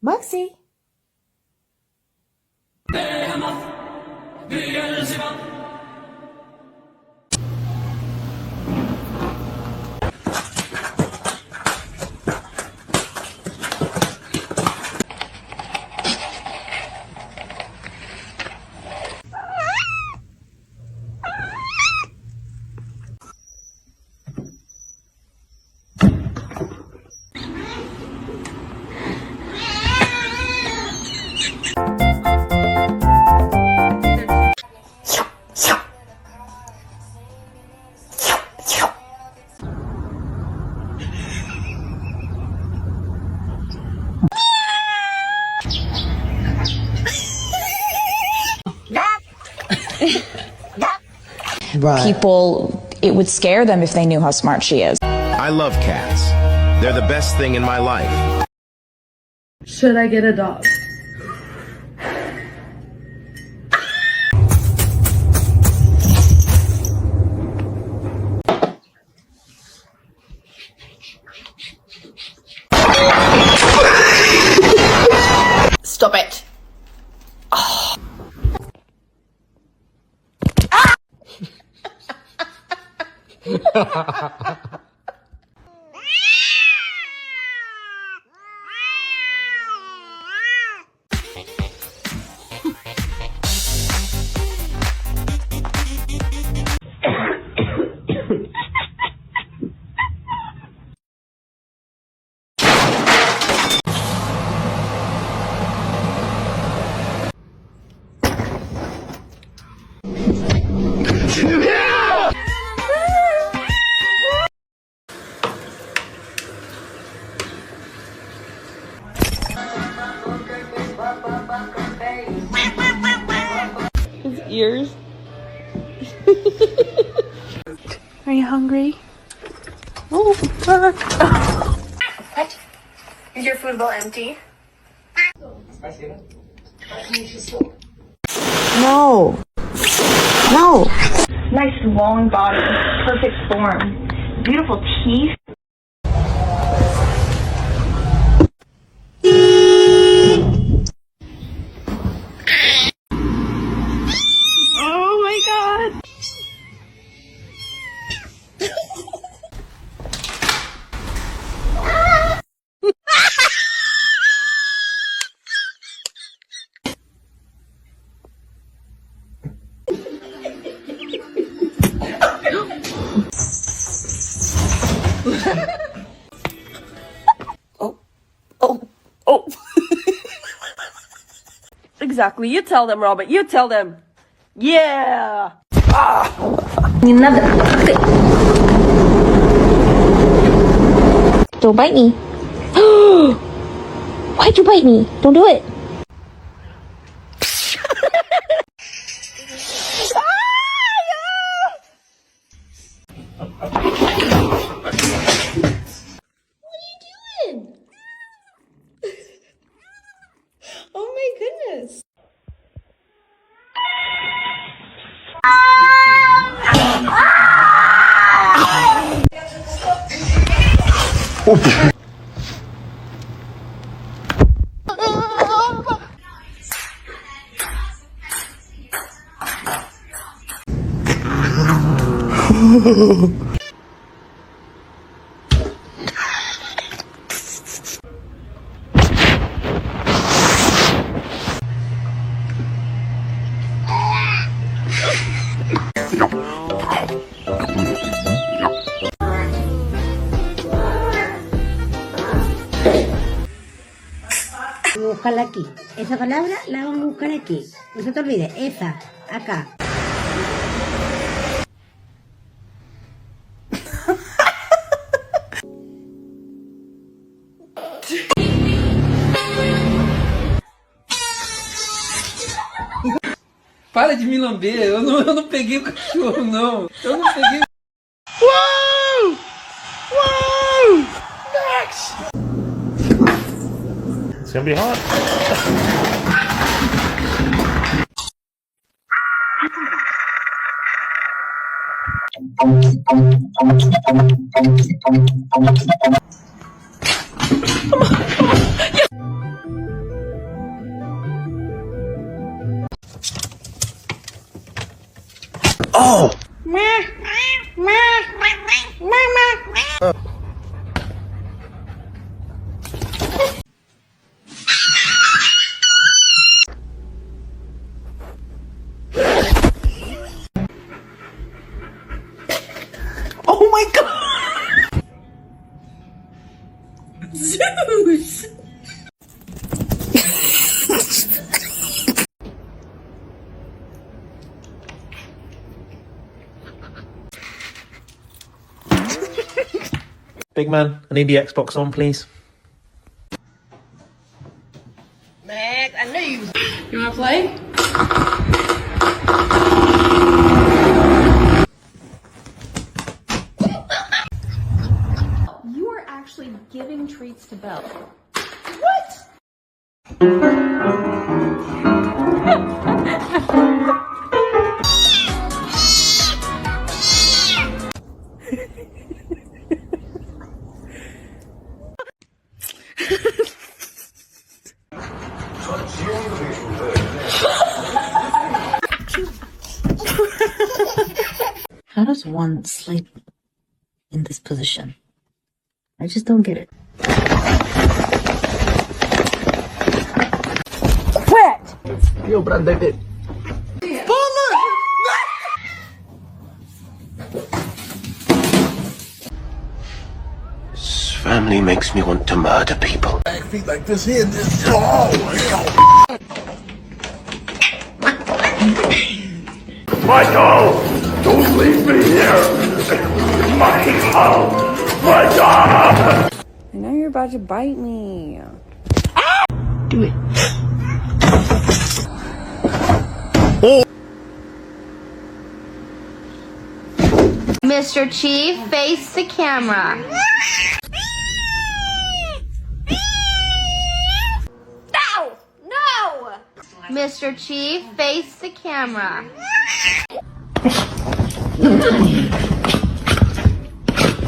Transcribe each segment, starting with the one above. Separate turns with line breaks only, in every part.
Maxi.
People, it would scare them if they knew how smart she is.
I love cats. They're the best thing in my life.
Should I get a dog?
Stop it.
His ears.
Are you hungry?
Oh, fuck.
What? Is your food bowl empty?
No. No.
Nice long body, perfect form, beautiful teeth.
Oh my god. Oh. Exactly. You tell them, Robert. You tell them. Yeah.
Не надо. Don't bite me. Why'd you bite me? Don't do it.
Oh my goodness.
Buscarla aquí. Esa palabra la vamos a buscar aquí. No se te olvide. Esa. Acá.
Para de me lamber, eu não peguei o cachorro, não. Eu não peguei. Uau! Uau! Max!
It's gonna be hot.
Oh! Oh my god!
Zeus!
Big man, I need the Xbox on, please.
Max, I knew you. You wanna play?
You are actually giving treats to Belle.
How does one sleep in this position? I just don't get it.
Yo, prendete. This family makes me want to murder people. Back feet like this here. Michael! Don't leave me here! Michael! Michael!
I know you're about to bite me.
Do it.
Mr. Chief, face the camera. No! No! Mr. Chief, face the camera.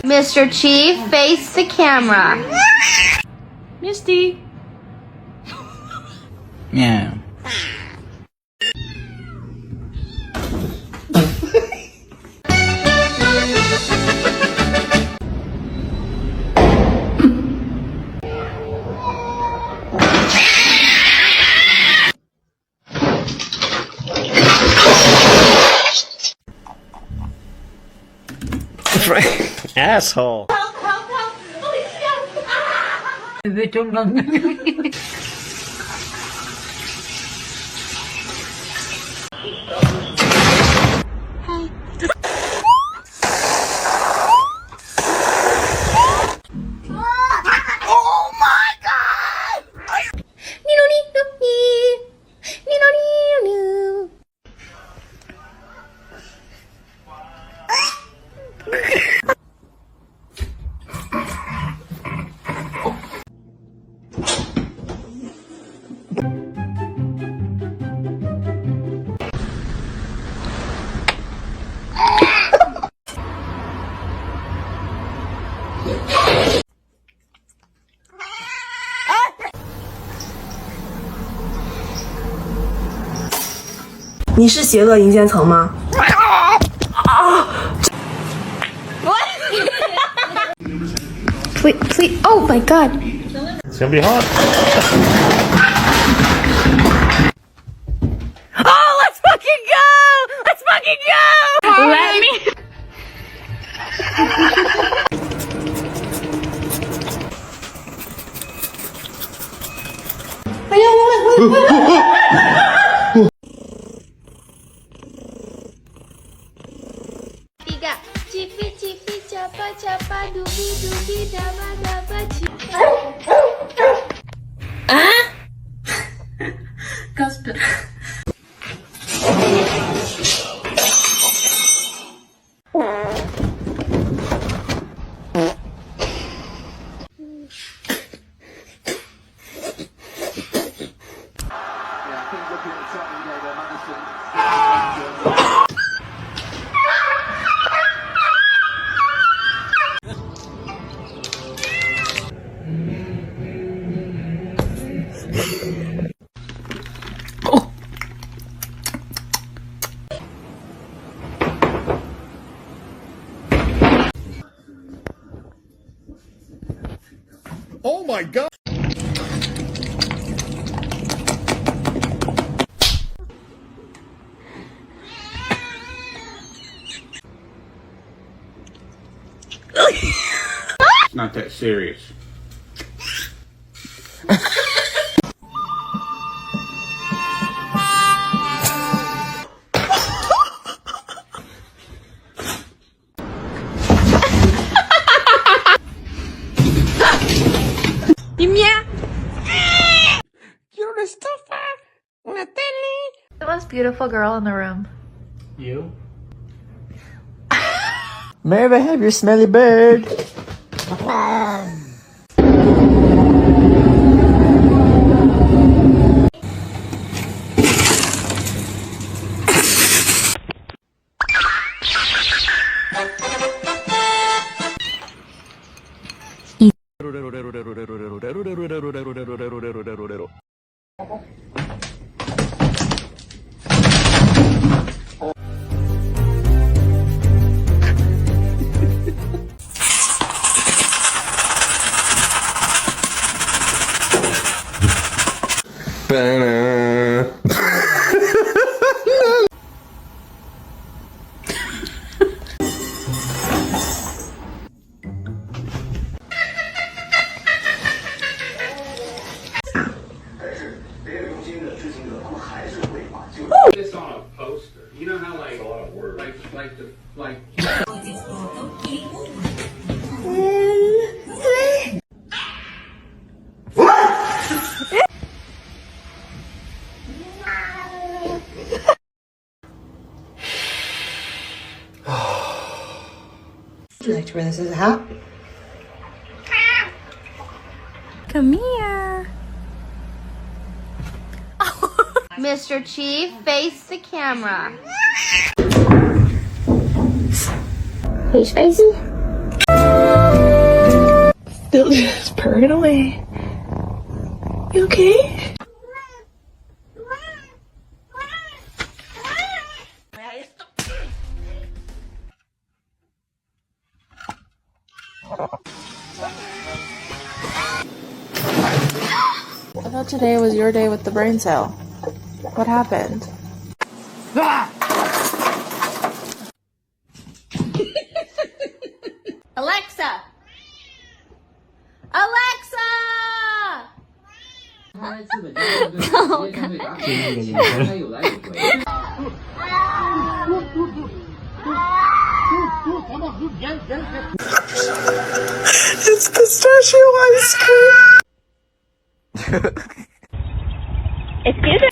Mr. Chief, face the camera.
Misty.
Meow.
Asshole.
你是邪恶银渐层吗？
Please, oh my god.
It's gonna be hot.
Oh, let's fucking go! Let's fucking go! Let me.
Tiga. Cipi cipi capa capa dubi dubi daba daba cipi.
Gospel.
my god!
It's not that serious.
The most beautiful girl in the room.
You?
May I have your smelly bird?
This on a poster. You know how like a lot of words. Like
Would you like to wear this as a hat?
Come here. Mr. Chief, face the camera.
Are you spicy?
Still just purring away. You okay?
I thought today was your day with the brain cell. What happened?
Alexa! Alexa!
It's pistachio ice cream!
Excuse me?